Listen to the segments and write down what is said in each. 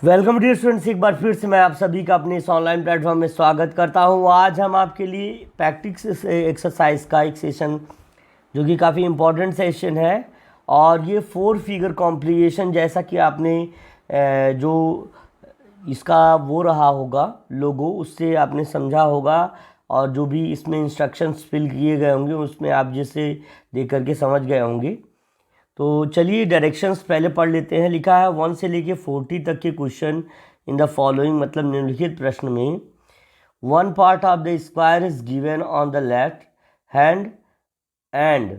Welcome dear students, एक बार फिर से मैं आप सभी का अपने इस ऑनलाइन प्लेटफॉर्म में स्वागत करता हूं। आज हम आपके लिए प्रैक्टिस एक्सरसाइज का एक सेशन जो कि काफ़ी इम्पोर्टेंट सेशन है और ये 4 फिगर कॉम्प्लीकेशन जैसा कि आपने जो इसका वो रहा होगा लोगो, उससे आपने समझा होगा और जो भी इसमें इंस्ट्रक्शंस फिल किए गए होंगे उसमें आप जिसे देख करके समझ गए होंगे। तो चलिए डायरेक्शंस पहले पढ़ लेते हैं। लिखा है 1 से लेके 40 तक के क्वेश्चन इन द फॉलोइंग, मतलब निम्नलिखित प्रश्न में 1 part of the square is given on the left hand and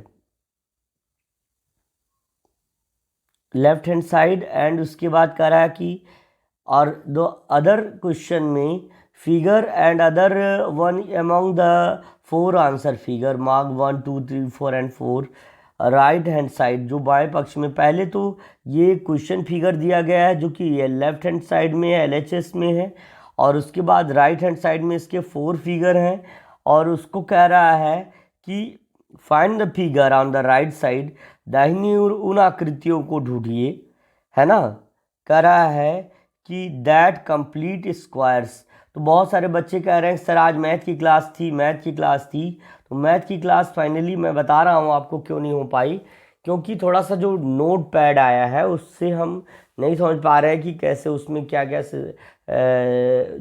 left hand side, and उसके बाद कह रहा है कि और दो अदर क्वेश्चन में figure and other one among the 4 answer figure mark 1 2 3 4 and 4 right hand side, जो बाएं पक्ष में। पहले तो ये क्वेश्चन फिगर दिया गया है जो कि ये लेफ्ट हैंड साइड में है, LHS में है, और उसके बाद राइट हैंड साइड में इसके 4 फिगर हैं और उसको कह रहा है कि find the figure on the right side, दाहिनी ओर उन आकृतियों को ढूंढिए, है ना। कह रहा है कि दैट कंप्लीट स्क्वायर्स। तो बहुत सारे बच्चे कह रहे हैं सर आज मैथ की क्लास थी, तो मैथ की क्लास फाइनली मैं बता रहा हूँ आपको क्यों नहीं हो पाई, क्योंकि थोड़ा सा जो नोट पैड आया है उससे हम नहीं समझ पा रहे हैं कि कैसे उसमें क्या क्या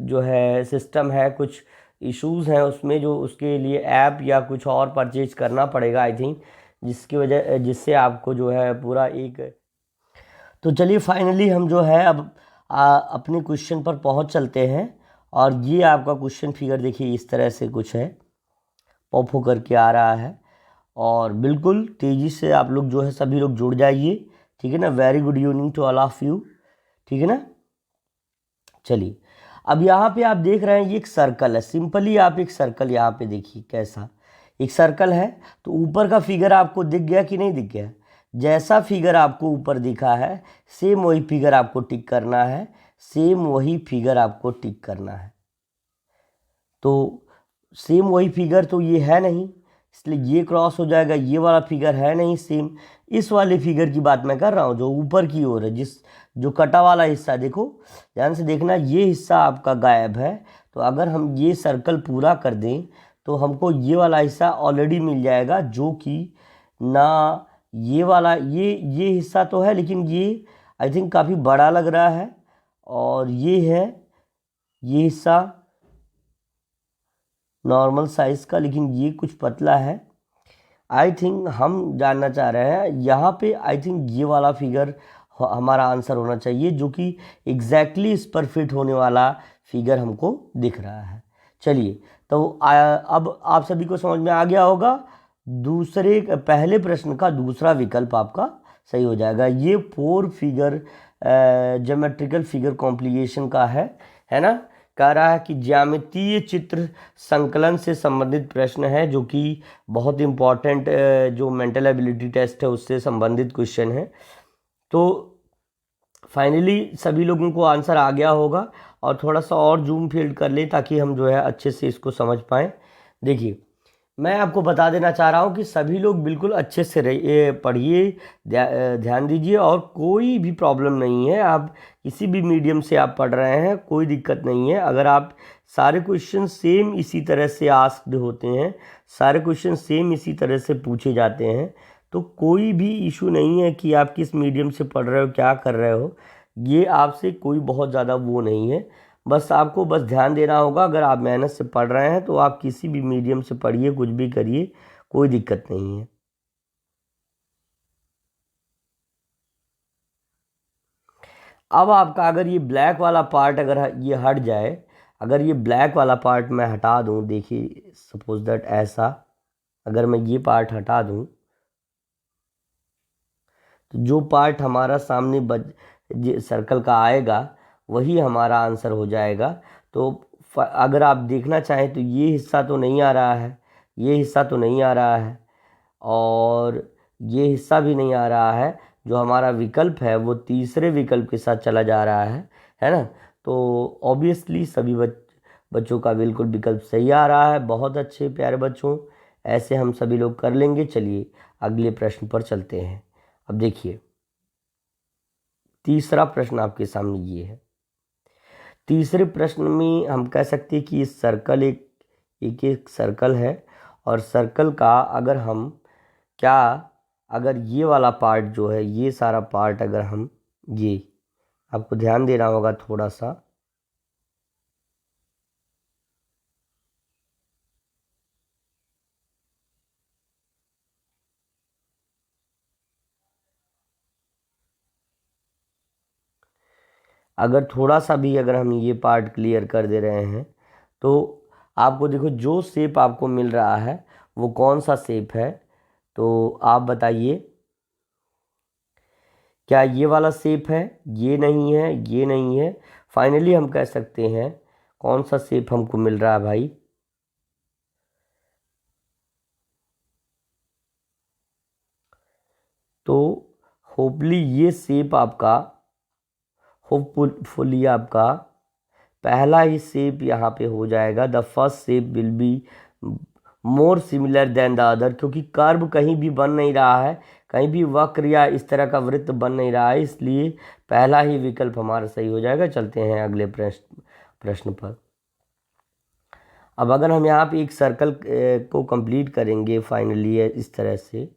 जो है सिस्टम है, कुछ इश्यूज़ हैं उसमें, जो उसके लिए ऐप या कुछ और परचेज करना पड़ेगा आई थिंक, जिससे आपको जो है पूरा एक। तो चलिए फाइनली हम जो है अब अपने क्वेश्चन पर पहुंच चलते हैं। और ये आपका क्वेश्चन फिगर देखिए इस तरह से कुछ है, पॉप हो करके आ रहा है और बिल्कुल तेज़ी से आप लोग जो है सभी लोग जुड़ जाइए, ठीक है ना। Very good evening to all of you, ठीक है ना। चलिए अब यहाँ पे आप देख रहे हैं ये एक सर्कल है, सिंपली आप एक सर्कल यहाँ पे देखिए कैसा एक सर्कल है। तो ऊपर का फिगर आपको दिख गया कि नहीं दिख गया? जैसा फिगर आपको ऊपर दिखा है सेम वही फिगर आपको टिक करना है, सेम वही फिगर आपको टिक करना है। तो सेम वही फिगर तो ये है नहीं, इसलिए ये क्रॉस हो जाएगा, ये वाला फिगर है नहीं सेम। इस वाले फिगर की बात मैं कर रहा हूँ जो ऊपर की ओर है, जो कटा वाला हिस्सा, देखो ध्यान से देखना, ये हिस्सा आपका गायब है। तो अगर हम ये सर्कल पूरा कर दें तो हमको ये वाला हिस्सा ऑलरेडी मिल जाएगा, जो कि ना ये वाला ये हिस्सा तो है लेकिन ये आई थिंक काफ़ी बड़ा लग रहा है, और ये है ये हिस्सा नॉर्मल साइज़ का, लेकिन ये कुछ पतला है। आई थिंक हम जानना चाह रहे हैं यहाँ पे, आई थिंक ये वाला फिगर हमारा आंसर होना चाहिए, जो कि एग्जैक्टली इस पर फिट होने वाला फिगर हमको दिख रहा है। चलिए तो अब आप सभी को समझ में आ गया होगा, पहले प्रश्न का दूसरा विकल्प आपका सही हो जाएगा। ये 4 फिगर ज्योमेट्रिकल फिगर कॉम्प्लिकेशन का है ना। कह रहा है कि ज्यामितीय चित्र संकलन से संबंधित प्रश्न है, जो कि बहुत इम्पॉर्टेंट जो मेंटल एबिलिटी टेस्ट है उससे संबंधित क्वेश्चन है। तो फाइनली सभी लोगों को आंसर आ गया होगा, और थोड़ा सा और जूम फील्ड कर ले ताकि हम जो है अच्छे से इसको समझ पाएँ। देखिए मैं आपको बता देना चाह रहा हूँ कि सभी लोग बिल्कुल अच्छे से पढ़िए, ध्यान दीजिए, और कोई भी प्रॉब्लम नहीं है। आप किसी भी मीडियम से आप पढ़ रहे हैं कोई दिक्कत नहीं है। अगर आप सारे क्वेश्चन सेम इसी तरह से आस्क्ड होते हैं, सारे क्वेश्चन सेम इसी तरह से पूछे जाते हैं, तो कोई भी इशू नहीं है कि आप किस मीडियम से पढ़ रहे हो, क्या कर रहे हो। ये आपसे कोई बहुत ज़्यादा वो नहीं है। बस आपको बस ध्यान देना होगा, अगर आप मेहनत से पढ़ रहे हैं तो आप किसी भी मीडियम से पढ़िए, कुछ भी करिए, कोई दिक्कत नहीं है। अब आपका अगर ये ब्लैक वाला पार्ट अगर ये हट जाए, अगर ये ब्लैक वाला पार्ट मैं हटा दूं, देखिए सपोज दैट ऐसा, अगर मैं ये पार्ट हटा दूं तो जो पार्ट हमारा सामने सर्कल का आएगा वही हमारा आंसर हो जाएगा। तो अगर आप देखना चाहें तो ये हिस्सा तो नहीं आ रहा है, ये हिस्सा तो नहीं आ रहा है, और ये हिस्सा भी नहीं आ रहा है। जो हमारा विकल्प है वो तीसरे विकल्प के साथ चला जा रहा है ना। तो ऑब्वियसली सभी बच्चों का बिल्कुल विकल्प सही आ रहा है। बहुत अच्छे प्यारे बच्चों, ऐसे हम सभी लोग कर लेंगे। चलिए अगले प्रश्न पर चलते हैं। अब देखिए तीसरा प्रश्न आपके सामने ये है। तीसरे प्रश्न में हम कह सकते हैं कि इस सर्कल एक सर्कल है, और सर्कल का अगर हम क्या, अगर ये वाला पार्ट जो है, ये सारा पार्ट अगर हम, ये आपको ध्यान देना होगा थोड़ा सा, अगर थोड़ा सा भी अगर हम ये पार्ट क्लियर कर दे रहे हैं तो आपको देखो जो शेप आपको मिल रहा है वो कौन सा शेप है, तो आप बताइए, क्या ये वाला शेप है? ये नहीं है, ये नहीं है। फाइनली हम कह सकते हैं कौन सा शेप हमको मिल रहा है भाई? तो होपली ये शेप आपका, होपफुली आपका पहला ही शेप यहाँ पे हो जाएगा। The first shape will be more similar than the other, क्योंकि कर्व कहीं भी बन नहीं रहा है, कहीं भी वक्र या इस तरह का वृत्त बन नहीं रहा है, इसलिए पहला ही विकल्प हमारा सही हो जाएगा। चलते हैं अगले प्रश्न पर। अब अगर हम यहाँ पे एक सर्कल को कंप्लीट करेंगे फाइनली इस तरह से,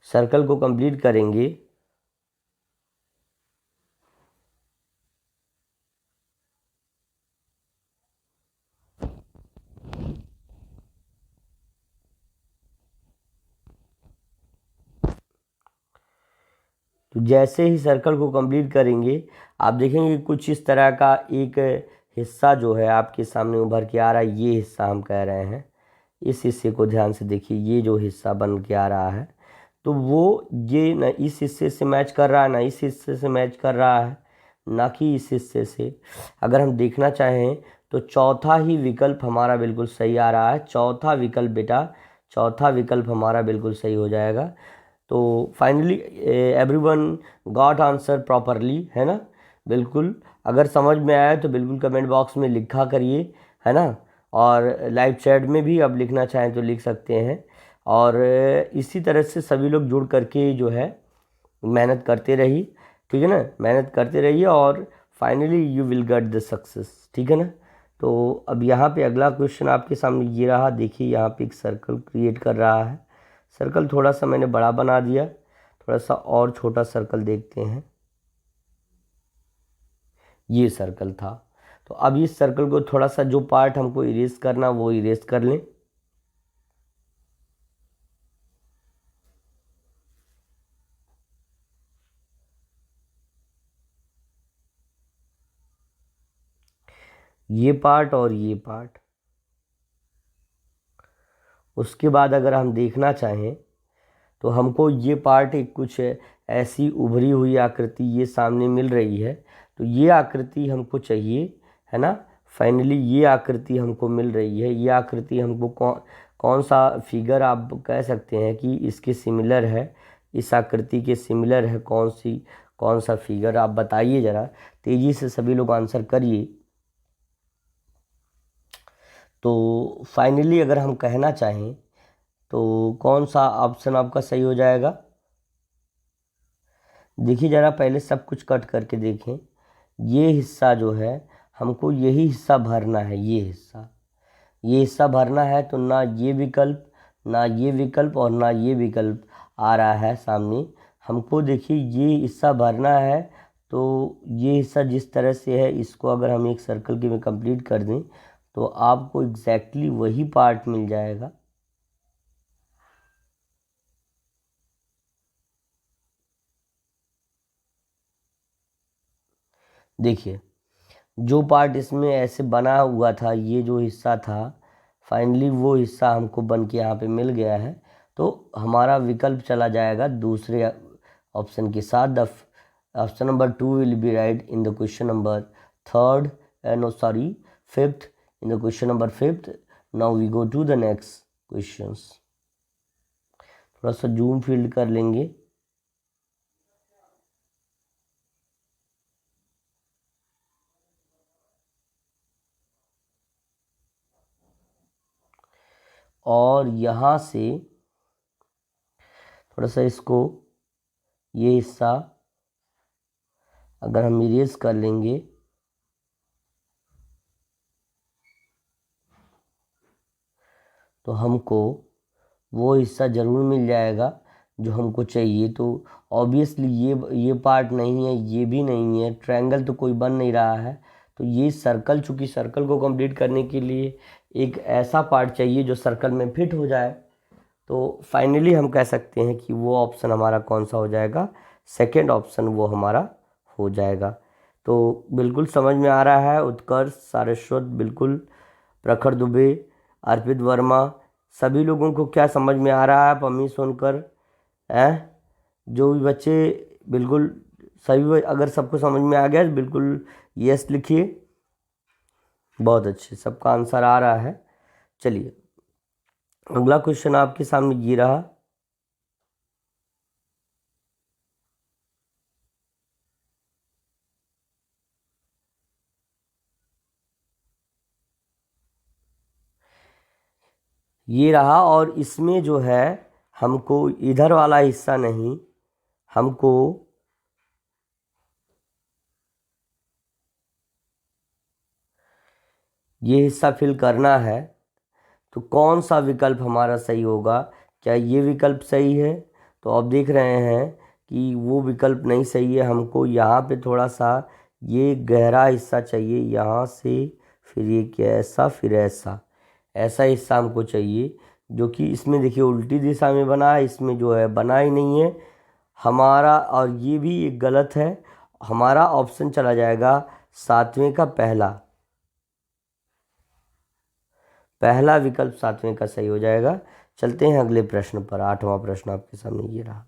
सर्कल को कंप्लीट करेंगे तो जैसे ही सर्कल को कंप्लीट करेंगे आप देखेंगे कुछ इस तरह का एक हिस्सा जो है आपके सामने उभर के आ रहा है। ये हिस्सा हम कह रहे हैं, इस हिस्से को ध्यान से देखिए, ये जो हिस्सा बन के आ रहा है तो वो ये न इस हिस्से से मैच कर रहा है, ना इस हिस्से से मैच कर रहा है, ना कि इस हिस्से से। अगर हम देखना चाहें तो चौथा ही विकल्प हमारा बिल्कुल सही आ रहा है। चौथा विकल्प बेटा, चौथा विकल्प हमारा बिल्कुल सही हो जाएगा। तो finally everyone got answer properly, है ना? बिल्कुल, अगर समझ में आया तो बिल्कुल कमेंट बॉक्स में लिखा करिए, है ना? और लाइव चैट में भी अब लिखना चाहें तो लिख सकते हैं। और इसी तरह से सभी लोग जुड़ करके जो है मेहनत करते रहिए, ठीक है ना? मेहनत करते रहिए और finally you will get the success, ठीक है ना? तो अब यहाँ पे अगला क्वेश्चन आपके सामने ये रहा। देखिए यहाँ पे एक सर्कल क्रिएट कर रहा है। सर्कल थोड़ा सा मैंने बड़ा बना दिया, थोड़ा सा और छोटा सर्कल देखते हैं। ये सर्कल था, तो अब इस सर्कल को थोड़ा सा जो पार्ट हमको इरेज करना वो इरेज कर लें। ये पार्ट और ये पार्ट। उसके बाद अगर हम देखना चाहें तो हमको ये पार्ट एक कुछ ऐसी उभरी हुई आकृति ये सामने मिल रही है, तो ये आकृति हमको चाहिए, है ना? फाइनली ये आकृति हमको मिल रही है। ये आकृति हमको कौन सा फिगर आप कह सकते हैं कि इसके सिमिलर है, इस आकृति के सिमिलर है कौन सा फिगर आप बताइए ज़रा, तेज़ी से सभी लोग आंसर करिए। तो फाइनली अगर हम कहना चाहें तो कौन सा ऑप्शन आपका सही हो जाएगा? देखिए ज़रा पहले सब कुछ कट करके देखें। ये हिस्सा जो है हमको यही हिस्सा भरना है, ये हिस्सा भरना है, तो ना ये विकल्प, ना ये विकल्प और ना ये विकल्प आ रहा है सामने। हमको देखिए ये हिस्सा भरना है, तो ये हिस्सा जिस तरह से है इसको अगर हम एक सर्कल के में कंप्लीट कर दें तो आपको एग्जैक्टली वही पार्ट मिल जाएगा। देखिए जो पार्ट इसमें ऐसे बना हुआ था, ये जो हिस्सा था, फाइनली वो हिस्सा हमको बन के यहाँ पे मिल गया है, तो हमारा विकल्प चला जाएगा दूसरे ऑप्शन के साथ। The option number 2 will be right in the question number third, no sorry, fifth, in the question number fifth. Now we go to the next questions. थोड़ा सा जूम फील्ड कर लेंगे। और यहाँ से थोड़ा सा इसको ये हिस्सा अगर हम इरेज कर लेंगे तो हमको वो हिस्सा ज़रूर मिल जाएगा जो हमको चाहिए। तो ऑब्वियसली ये पार्ट नहीं है, ये भी नहीं है, ट्रायंगल तो कोई बन नहीं रहा है। तो ये सर्कल, चूँकि सर्कल को कंप्लीट करने के लिए एक ऐसा पार्ट चाहिए जो सर्कल में फिट हो जाए। तो फाइनली हम कह सकते हैं कि वो ऑप्शन हमारा कौन सा हो जाएगा, सेकंड ऑप्शन वो हमारा हो जाएगा। तो बिल्कुल समझ में आ रहा है। उत्कर्ष, सारस्वत, बिल्कुल, प्रखर दुबे, अर्पित वर्मा, सभी लोगों को क्या समझ में आ रहा है? पम्मी सोनकर है, जो भी बच्चे, बिल्कुल सभी, अगर सबको समझ में आ गया तो बिल्कुल यस लिखिए। बहुत अच्छे, सबका आंसर आ रहा है। चलिए अगला क्वेश्चन आपके सामने ये रहा। ये रहा, और इसमें जो है हमको इधर वाला हिस्सा नहीं, हमको ये हिस्सा फिल करना है। तो कौन सा विकल्प हमारा सही होगा? क्या ये विकल्प सही है? तो आप देख रहे हैं कि वो विकल्प नहीं सही है। हमको यहाँ पे थोड़ा सा ये गहरा हिस्सा चाहिए, यहाँ से फिर ये क्या, ऐसा फिर ऐसा, ऐसा हिस्सा हमको चाहिए, जो कि इसमें देखिए उल्टी दिशा में बना है, इसमें जो है बना ही नहीं है हमारा। और ये भी एक गलत है, हमारा ऑप्शन चला जाएगा सातवें का पहला, पहला विकल्प सातवें का सही हो जाएगा। चलते हैं अगले प्रश्न पर। आठवां प्रश्न आपके सामने ये रहा।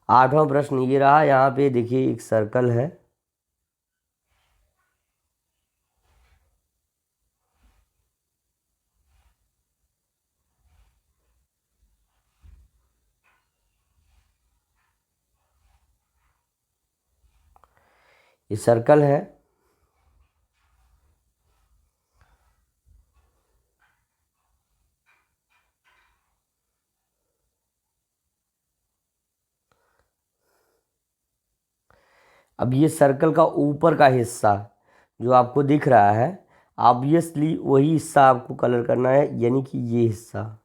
आठवां प्रश्न ये रहा। यहाँ पे देखिए एक सर्कल है, ये सर्कल है, अब ये सर्कल का ऊपर का हिस्सा जो आपको दिख रहा है, ऑब्वियसली वही हिस्सा आपको कलर करना है, यानी कि ये हिस्सा,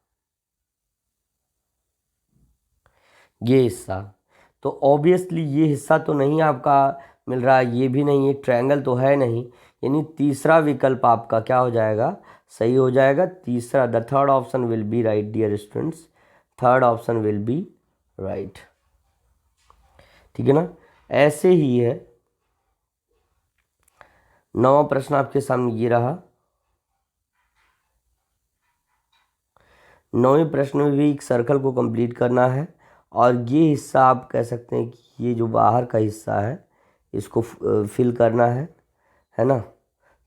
ये हिस्सा। तो ऑब्वियसली ये हिस्सा तो नहीं आपका मिल रहा है, ये भी नहीं, ये ट्रायंगल तो है नहीं, यानी तीसरा विकल्प आपका क्या हो जाएगा, सही हो जाएगा। तीसरा, the third option will be right dear students, third option will be right. ठीक है ना, ऐसे ही है। नौवां प्रश्न आपके सामने ये रहा। नौवें प्रश्न में भी एक सर्कल को कंप्लीट करना है, और ये हिस्सा आप कह सकते हैं कि ये जो बाहर का हिस्सा है इसको फिल करना है ना।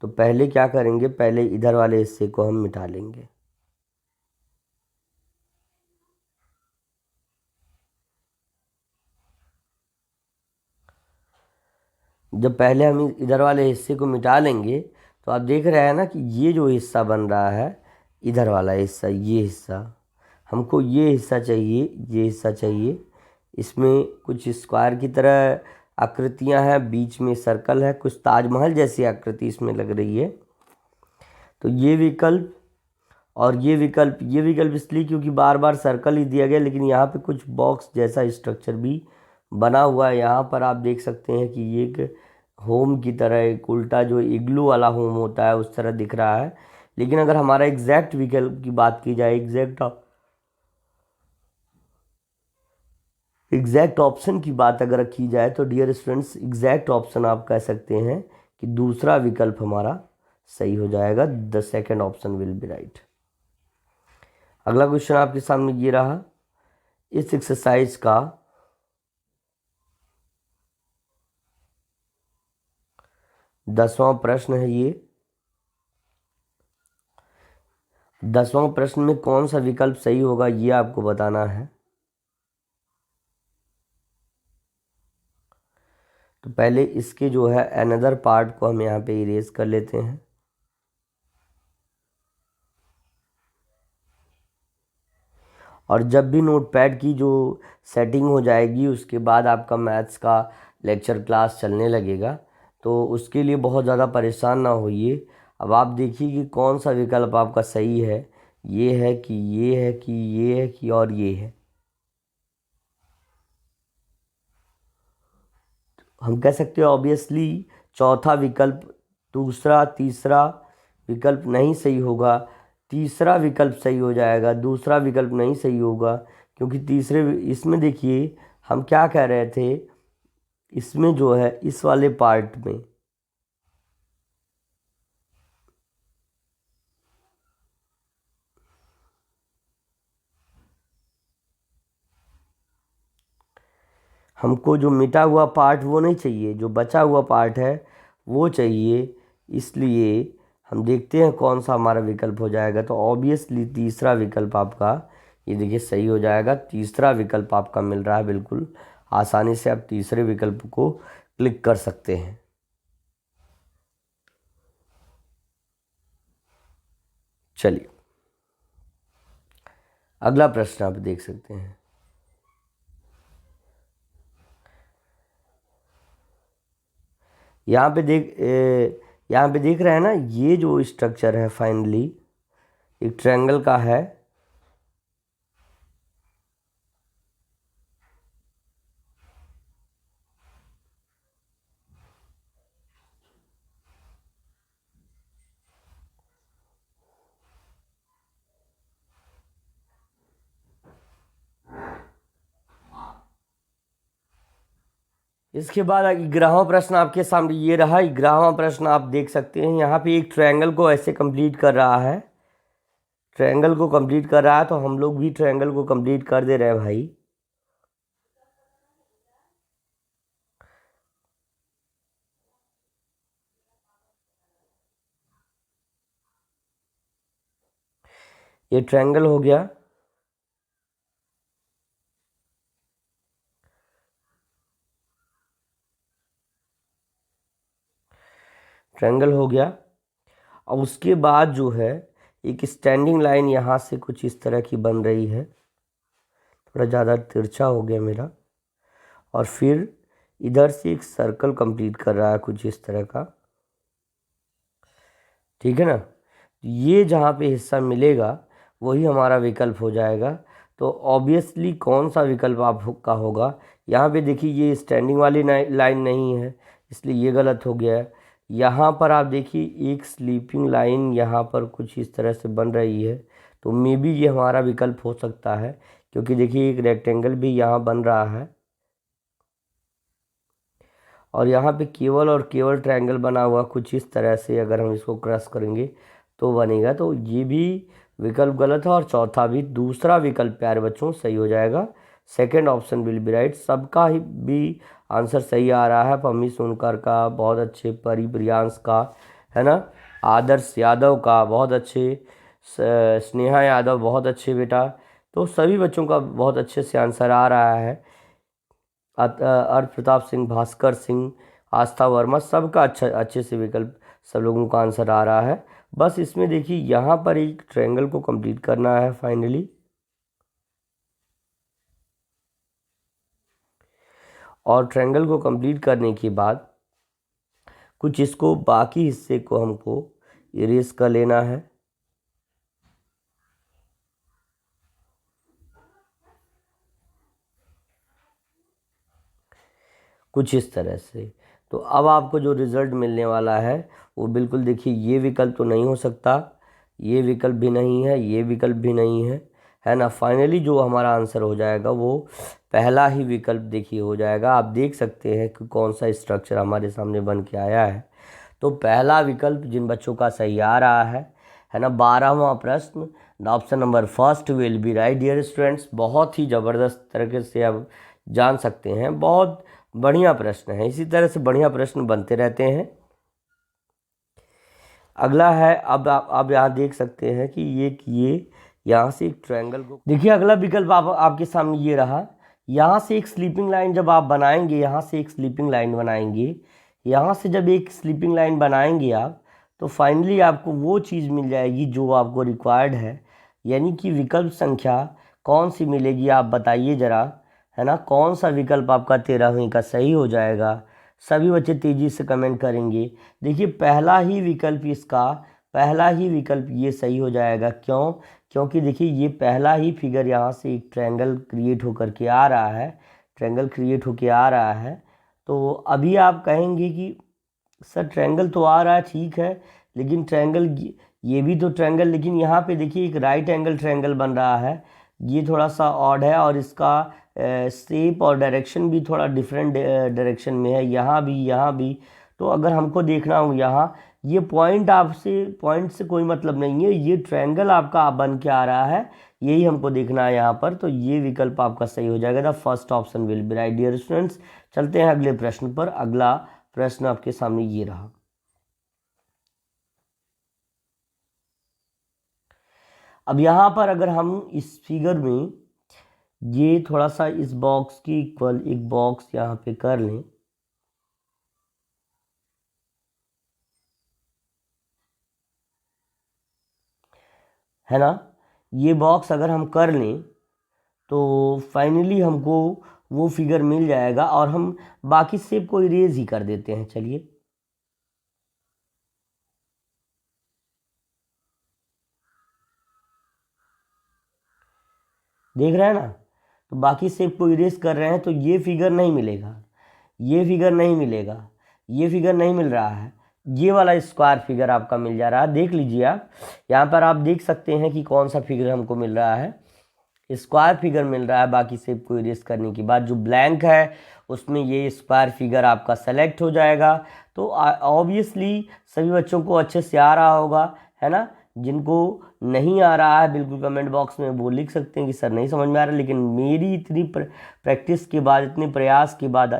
तो पहले क्या करेंगे, पहले इधर वाले हिस्से को हम मिटा लेंगे। जब पहले हम इधर वाले हिस्से को मिटा लेंगे तो आप देख रहे हैं ना कि ये जो हिस्सा बन रहा है, इधर वाला हिस्सा, ये हिस्सा, हमको ये हिस्सा चाहिए, ये हिस्सा चाहिए। इसमें कुछ स्क्वायर की तरह आकृतियां हैं, बीच में सर्कल है, कुछ ताजमहल जैसी आकृति इसमें लग रही है। तो ये विकल्प और ये विकल्प इसलिए क्योंकि बार बार सर्कल ही दिया गया, लेकिन यहाँ पे कुछ बॉक्स जैसा स्ट्रक्चर भी बना हुआ है। यहाँ पर आप देख सकते हैं कि ये एक होम की तरह, एक उल्टा जो इग्लू वाला होम होता है उस तरह दिख रहा है। लेकिन अगर हमारा एग्जैक्ट विकल्प की बात की जाए, एग्जैक्ट ऑप्शन की बात अगर की जाए, तो डियर स्टूडेंट्स एग्जैक्ट ऑप्शन आप कह सकते हैं कि दूसरा विकल्प हमारा सही हो जाएगा, the second option will be right. अगला क्वेश्चन आपके सामने ये रहा। इस एक्सरसाइज का 10वां प्रश्न है ये। 10वां प्रश्न में कौन सा विकल्प सही होगा ये आपको बताना है। तो पहले इसके जो है अनदर पार्ट को हम यहाँ पे इरेज कर लेते हैं। और जब भी नोटपैड की जो सेटिंग हो जाएगी उसके बाद आपका मैथ्स का लेक्चर क्लास चलने लगेगा, तो उसके लिए बहुत ज़्यादा परेशान ना होइए। अब आप देखिए कि कौन सा विकल्प आपका सही है, ये है कि ये है कि ये है कि और ये है। हम कह सकते हैं ऑब्वियसली चौथा विकल्प, दूसरा तीसरा विकल्प नहीं सही होगा, तीसरा विकल्प सही हो जाएगा, दूसरा विकल्प नहीं सही होगा, क्योंकि तीसरे इसमें देखिए हम क्या कह रहे थे, इसमें जो है इस वाले पार्ट में हमको जो मिटा हुआ पार्ट वो नहीं चाहिए, जो बचा हुआ पार्ट है वो चाहिए। इसलिए हम देखते हैं कौन सा हमारा विकल्प हो जाएगा। तो ऑब्वियसली तीसरा विकल्प आपका, ये देखिए सही हो जाएगा। तीसरा विकल्प आपका मिल रहा है, बिल्कुल आसानी से आप तीसरे विकल्प को क्लिक कर सकते हैं। चलिए अगला प्रश्न आप देख सकते हैं। यहाँ पे देख रहे हैं ना, ये जो स्ट्रक्चर है फाइनली एक ट्रायंगल का है। इसके बाद 11वां प्रश्न आपके सामने ये रहा। 11वां प्रश्न आप देख सकते हैं, यहाँ पे एक ट्रायंगल को ऐसे कंप्लीट कर रहा है, ट्रायंगल को कंप्लीट कर रहा है, तो हम लोग भी ट्रायंगल को कंप्लीट कर दे रहे हैं भाई। ये ट्रायंगल हो गया, ट्रायंगल हो गया। अब उसके बाद जो है एक स्टैंडिंग लाइन यहाँ से कुछ इस तरह की बन रही है, थोड़ा ज़्यादा तिरछा हो गया मेरा, और फिर इधर से एक सर्कल कंप्लीट कर रहा है कुछ इस तरह का, ठीक है ना। ये जहाँ पे हिस्सा मिलेगा वही हमारा विकल्प हो जाएगा। तो ऑब्वियसली कौन सा विकल्प आपका होगा, यहाँ पे देखिए ये स्टैंडिंग वाली लाइन नहीं है, इसलिए ये गलत हो गया है। यहाँ पर आप देखिए एक स्लीपिंग लाइन यहाँ पर कुछ इस तरह से बन रही है, तो मे बी ये हमारा विकल्प हो सकता है, क्योंकि देखिए एक रेक्टेंगल भी यहाँ बन रहा है और यहाँ पे केवल और केवल ट्रायंगल बना हुआ कुछ इस तरह से, अगर हम इसको क्रॉस करेंगे तो बनेगा। तो ये भी विकल्प गलत है और चौथा भी, दूसरा विकल्प प्यारे बच्चों सही हो जाएगा। Second option will be right. सबका ही भी आंसर सही आ रहा है। पम्मी सोनकर का बहुत अच्छे, परी प्रियांश का, है ना, आदर्श यादव का बहुत अच्छे, स्नेहा यादव बहुत अच्छे बेटा। तो सभी बच्चों का बहुत अच्छे से आंसर आ रहा है। अर्थ प्रताप सिंह, भास्कर सिंह, आस्था वर्मा, सबका अच्छे से विकल्प सब लोगों का आंसर आ रहा है। बस इसमें देखिए यहाँ पर एक ट्रायंगल को कंप्लीट करना है फाइनली, और ट्रायंगल को कंप्लीट करने के बाद कुछ इसको बाकी हिस्से को हमको इरेज कर लेना है कुछ इस तरह से। तो अब आपको जो रिज़ल्ट मिलने वाला है वो बिल्कुल देखिए, ये विकल्प तो नहीं हो सकता, ये विकल्प भी नहीं है, ये विकल्प भी नहीं है ना। फाइनली जो हमारा आंसर हो जाएगा वो पहला ही विकल्प देखिए हो जाएगा। आप देख सकते हैं कि कौन सा स्ट्रक्चर हमारे सामने बन के आया है। तो पहला विकल्प जिन बच्चों का सही आ रहा है ना, 12वां प्रश्न, option number first will be right dear students. बहुत ही ज़बरदस्त तरीके से आप जान सकते हैं, बहुत बढ़िया प्रश्न है। इसी तरह से बढ़िया प्रश्न बनते रहते हैं। अगला है, अब आप यहाँ देख सकते हैं कि ये यहाँ से एक ट्रायंगल को देखिए। अगला विकल्प आपके सामने ये रहा। यहाँ से एक स्लीपिंग लाइन जब आप बनाएंगे, यहाँ से एक स्लीपिंग लाइन बनाएंगे, यहाँ से जब एक स्लीपिंग लाइन बनाएंगे आप, तो फाइनली आपको वो चीज़ मिल जाएगी जो आपको रिक्वायर्ड है, यानी कि विकल्प संख्या कौन सी मिलेगी आप बताइए ज़रा, है ना। कौन सा विकल्प आपका 13वीं का सही हो जाएगा। सभी बच्चे तेज़ी से कमेंट करेंगे। देखिए पहला ही विकल्प ये सही हो जाएगा। क्यों? क्योंकि देखिए ये पहला ही फिगर यहाँ से एक ट्रायंगल क्रिएट होकर के आ रहा है, तो अभी आप कहेंगे कि सर ट्रायंगल तो आ रहा है, ठीक है, लेकिन ट्रायंगल ये भी तो ट्रायंगल, लेकिन यहाँ पे देखिए एक राइट एंगल ट्रायंगल बन रहा है, ये थोड़ा सा ऑड है और इसका शेप और डायरेक्शन भी थोड़ा डिफरेंट डायरेक्शन में है, यहाँ भी। तो अगर हमको देखना हो यहाँ, ये पॉइंट से कोई मतलब नहीं है, ये ट्रायंगल आपका बन के आ रहा है, यही हमको देखना है यहाँ पर। तो ये विकल्प आपका सही हो जाएगा। The first option will be right dear students. चलते हैं अगले प्रश्न पर। अगला प्रश्न आपके सामने ये रहा। अब यहाँ पर अगर हम इस फिगर में ये थोड़ा सा इस बॉक्स की इक्वल एक बॉक्स यहाँ पे कर लें, है ना, ये बॉक्स अगर हम कर लें तो फाइनली हमको वो फिगर मिल जाएगा और हम बाकी शेप को इरेज ही कर देते हैं। चलिए देख रहे हैं ना, तो बाकी शेप को इरेज कर रहे हैं तो ये फिगर नहीं मिलेगा, ये फिगर नहीं मिल रहा है, ये वाला स्क्वायर फिगर आपका मिल जा रहा है। देख लीजिए आप यहाँ पर, आप देख सकते हैं कि कौन सा फिगर हमको मिल रहा है, स्क्वायर फिगर मिल रहा है। बाकी शेप को इरेज करने के बाद जो ब्लैंक है उसमें ये स्क्वायर फिगर आपका सेलेक्ट हो जाएगा। तो ऑब्वियसली सभी बच्चों को अच्छे से आ रहा होगा, है ना। जिनको नहीं आ रहा है बिल्कुल कमेंट बॉक्स में वो लिख सकते हैं कि सर नहीं समझ में आ रहा, लेकिन मेरी इतनी प्रैक्टिस के बाद, इतने प्रयास के बाद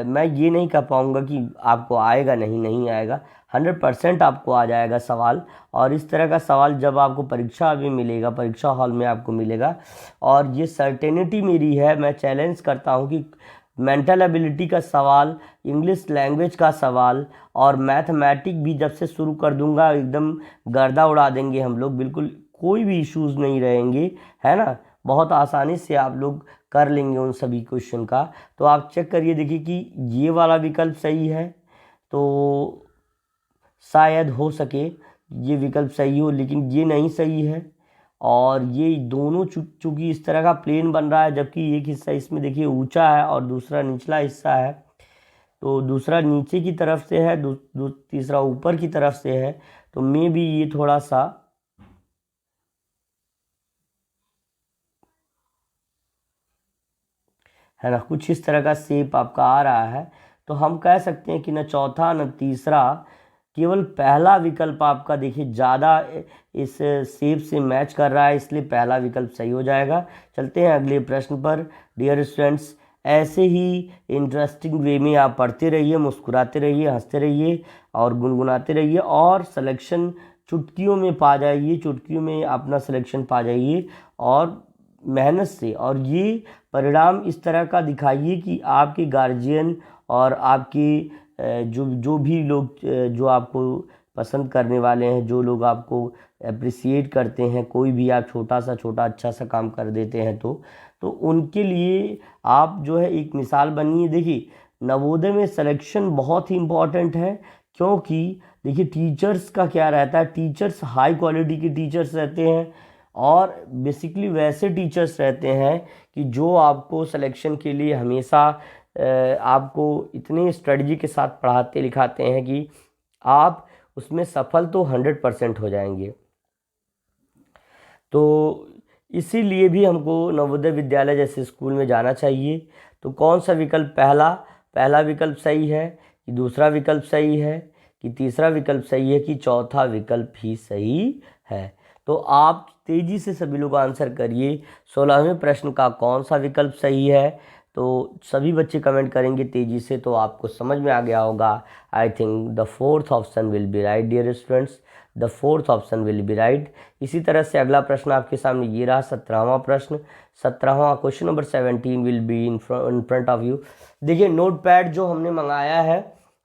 मैं ये नहीं कह पाऊँगा कि आपको आएगा, नहीं आएगा। 100% आपको आ जाएगा सवाल। और इस तरह का सवाल जब आपको परीक्षा में मिलेगा, परीक्षा हॉल में आपको मिलेगा, और ये सर्टेनिटी मेरी है, मैं चैलेंज करता हूँ कि मेंटल एबिलिटी का सवाल, इंग्लिश लैंग्वेज का सवाल और मैथमेटिक भी जब से शुरू कर दूंगा एकदम गर्दा उड़ा देंगे हम लोग, बिल्कुल कोई भी इश्यूज़ नहीं रहेंगे, है ना। बहुत आसानी से आप लोग कर लेंगे उन सभी क्वेश्चन का। तो आप चेक करिए, देखिए कि ये वाला विकल्प सही है, तो शायद हो सके ये विकल्प सही हो, लेकिन ये नहीं सही है। और ये दोनों चूंकि इस तरह का प्लेन बन रहा है, जबकि एक हिस्सा इसमें देखिए ऊंचा है और दूसरा निचला हिस्सा है, तो दूसरा नीचे की तरफ से है, तीसरा ऊपर की तरफ से है, तो मे भी ये थोड़ा सा है ना, कुछ इस तरह का शेप आपका आ रहा है। तो हम कह सकते हैं कि न चौथा न तीसरा, केवल पहला विकल्प आपका देखिए ज़्यादा इस शेप से मैच कर रहा है, इसलिए पहला विकल्प सही हो जाएगा। चलते हैं अगले प्रश्न पर। डियर स्टूडेंट्स, ऐसे ही इंटरेस्टिंग वे में आप पढ़ते रहिए, मुस्कुराते रहिए, हंसते रहिए और गुनगुनाते रहिए, और सिलेक्शन चुटकियों में पा जाइए, चुटकियों में अपना सिलेक्शन पा जाइए और मेहनत से। और ये परिणाम इस तरह का दिखाइए कि आपके गार्जियन और आपके जो भी लोग जो आपको पसंद करने वाले हैं, जो लोग आपको अप्रिसिएट करते हैं, कोई भी आप छोटा अच्छा सा काम कर देते हैं तो उनके लिए आप जो है एक मिसाल बनिए। देखिए नवोदय में सिलेक्शन बहुत ही इम्पॉर्टेंट है, क्योंकि देखिए टीचर्स का क्या रहता है, टीचर्स हाई क्वालिटी के टीचर्स रहते हैं और बेसिकली वैसे टीचर्स रहते हैं कि जो आपको सिलेक्शन के लिए हमेशा आपको इतनी स्ट्रेटजी के साथ पढ़ाते लिखाते हैं कि आप उसमें सफल तो 100% हो जाएंगे। तो इसीलिए भी हमको नवोदय विद्यालय जैसे स्कूल में जाना चाहिए। तो कौन सा विकल्प, पहला विकल्प सही है कि दूसरा विकल्प सही है कि तीसरा विकल्प सही है कि चौथा विकल्प ही सही है? तो आप तेज़ी से सभी लोग आंसर करिए। 16वें प्रश्न का कौन सा विकल्प सही है? तो सभी बच्चे कमेंट करेंगे तेज़ी से, तो आपको समझ में आ गया होगा। I think the fourth option will be right dear students, the fourth option will be right. इसी तरह से अगला प्रश्न आपके सामने ये रहा, 17वां प्रश्न। 17वां question number 17 will be in front of you. देखिए नोट पैड जो हमने मंगाया है,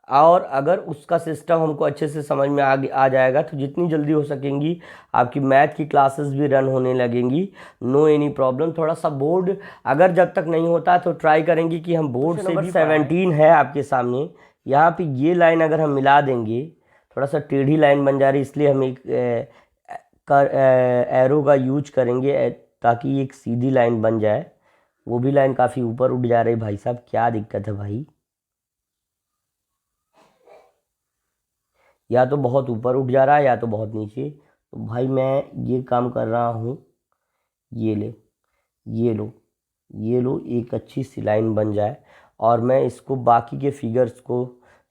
और अगर उसका सिस्टम हमको अच्छे से समझ में आ जाएगा तो जितनी जल्दी हो सकेंगी आपकी मैथ की क्लासेस भी रन होने लगेंगी, नो एनी प्रॉब्लम। थोड़ा सा बोर्ड अगर जब तक नहीं होता तो ट्राई करेंगे कि हम बोर्ड से भी 17 है आपके सामने, यहाँ पे ये लाइन अगर हम मिला देंगे, थोड़ा सा टेढ़ी लाइन बन जा रही इसलिए हम एक एरो का यूज करेंगे ताकि एक सीधी लाइन बन जाए। वो भी लाइन काफ़ी ऊपर उठ जा रही भाई साहब, क्या दिक्कत है भाई, या तो बहुत ऊपर उठ जा रहा है या तो बहुत नीचे। तो भाई मैं ये काम कर रहा हूँ, ये ले, ये लो, ये लो, एक अच्छी सी लाइन बन जाए और मैं इसको बाकी के फिगर्स को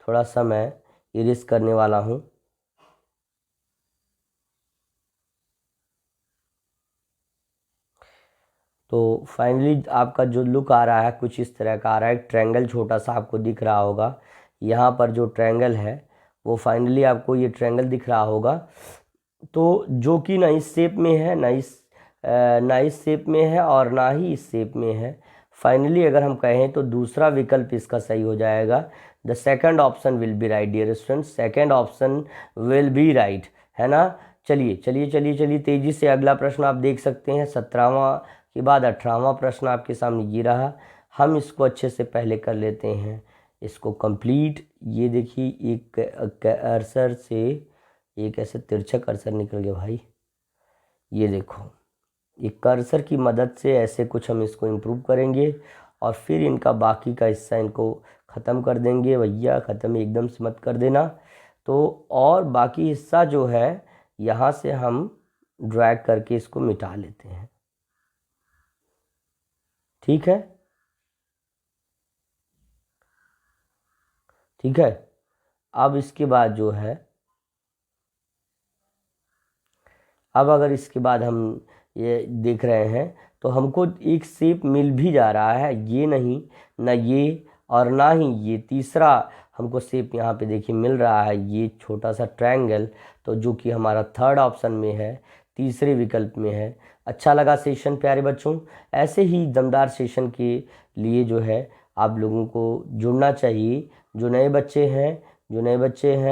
थोड़ा सा मैं इरेज करने वाला हूँ। तो फाइनली आपका जो लुक आ रहा है कुछ इस तरह का आ रहा है। एक ट्रायंगल छोटा सा आपको दिख रहा होगा, यहाँ पर जो ट्रायंगल है वो फाइनली आपको ये ट्रायंगल दिख रहा होगा, तो जो कि ना इस शेप में है ना इस शेप में है और ना ही इस शेप में है। फाइनली अगर हम कहें तो दूसरा विकल्प इसका सही हो जाएगा। The second option will be right dear student, second option will be right, है ना। चलिए चलिए चलिए चलिए तेज़ी से अगला प्रश्न आप देख सकते हैं। 17वां के बाद 18वां प्रश्न आपके सामने ये रहा। हम इसको अच्छे से पहले कर लेते हैं इसको कंप्लीट। ये देखिए एक कर्सर से एक ऐसे तिरछा कर्सर निकल गया भाई, ये देखो, ये कर्सर की मदद से ऐसे कुछ हम इसको इम्प्रूव करेंगे और फिर इनका बाकी का हिस्सा इनको ख़त्म कर देंगे। भैया ख़त्म एकदम से मत कर देना। तो और बाकी हिस्सा जो है यहाँ से हम ड्रैग करके इसको मिटा लेते हैं, ठीक है, ठीक है। अब इसके बाद जो है, अब अगर इसके बाद हम ये देख रहे हैं तो हमको एक शेप मिल भी जा रहा है, ये नहीं ना ये और ना ही ये, तीसरा हमको शेप यहाँ पे देखिए मिल रहा है, ये छोटा सा ट्रायंगल, तो जो कि हमारा थर्ड ऑप्शन में है, तीसरे विकल्प में है। अच्छा लगा सेशन प्यारे बच्चों? ऐसे ही दमदार सेशन के लिए जो है आप लोगों को जुड़ना चाहिए। जो नए बच्चे हैं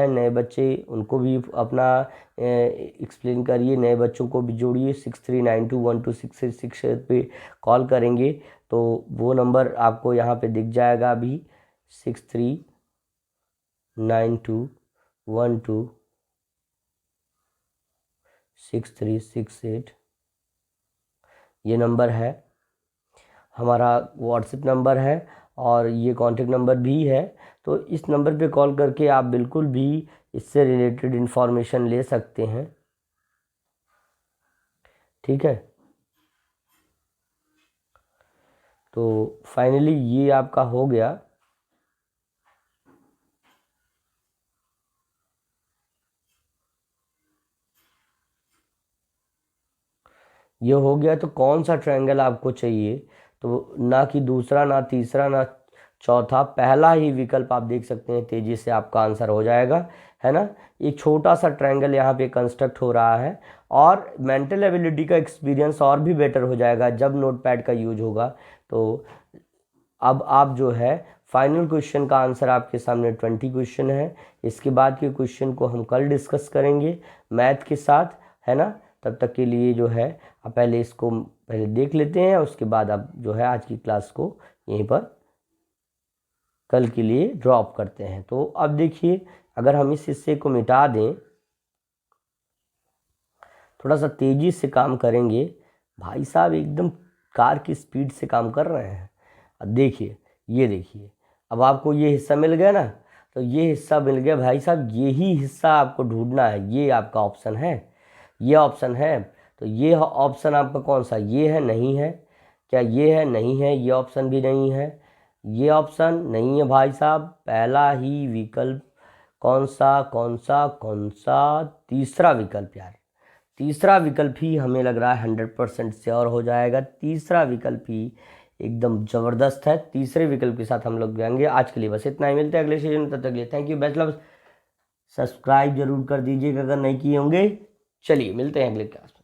नए बच्चे उनको भी अपना एक्सप्लेन करिए, नए बच्चों को भी जोड़िए। 63921266 पे कॉल करेंगे तो वो नंबर आपको यहाँ पे दिख जाएगा अभी, 6392126368, ये नंबर है हमारा, व्हाट्सएप नंबर है और ये कॉन्टेक्ट नंबर भी है। तो इस नंबर पे कॉल करके आप बिल्कुल भी इससे रिलेटेड इन्फॉर्मेशन ले सकते हैं, ठीक है। तो फाइनली ये आपका हो गया। ये हो गया, तो कौन सा ट्रायंगल आपको चाहिए? तो ना कि दूसरा, ना तीसरा, ना चौथा, पहला ही विकल्प आप देख सकते हैं, तेज़ी से आपका आंसर हो जाएगा, है ना। एक छोटा सा ट्रायंगल यहाँ पे कंस्ट्रक्ट हो रहा है और मेंटल एबिलिटी का एक्सपीरियंस और भी बेटर हो जाएगा जब नोटपैड का यूज होगा। तो अब आप जो है फाइनल क्वेश्चन का आंसर आपके सामने 20 क्वेश्चन है। इसके बाद के क्वेश्चन को हम कल डिस्कस करेंगे मैथ के साथ, है ना। तब तक के लिए जो है आप पहले इसको पहले देख लेते हैं, उसके बाद आप जो है आज की क्लास को यहीं पर कल के लिए ड्रॉप करते हैं। तो अब देखिए अगर हम इस हिस्से को मिटा दें, थोड़ा सा तेज़ी से काम करेंगे, भाई साहब एकदम कार की स्पीड से काम कर रहे हैं। अब देखिए, ये देखिए, अब आपको ये हिस्सा मिल गया ना, तो ये हिस्सा मिल गया भाई साहब, यही हिस्सा आपको ढूंढना है। ये आपका ऑप्शन है, ये ऑप्शन है, तो ये ऑप्शन आपका कौन सा? ये है, नहीं है? क्या ये है? नहीं है, ये ऑप्शन भी नहीं है, ये ऑप्शन नहीं है भाई साहब। पहला ही विकल्प कौन सा कौन सा कौन सा? तीसरा विकल्प यार, तीसरा विकल्प ही हमें लग रहा है 100% श्योर हो जाएगा। तीसरा विकल्प ही एकदम ज़बरदस्त है। तीसरे विकल्प के साथ हम लोग जाएंगे। आज के लिए बस इतना ही, मिलते हैं अगले सेशन में, तब तक के लिए thank you best love. Subscribe जरूर कर दीजिएगा अगर नहीं किए होंगे। चलिए मिलते हैं अगले क्लास में।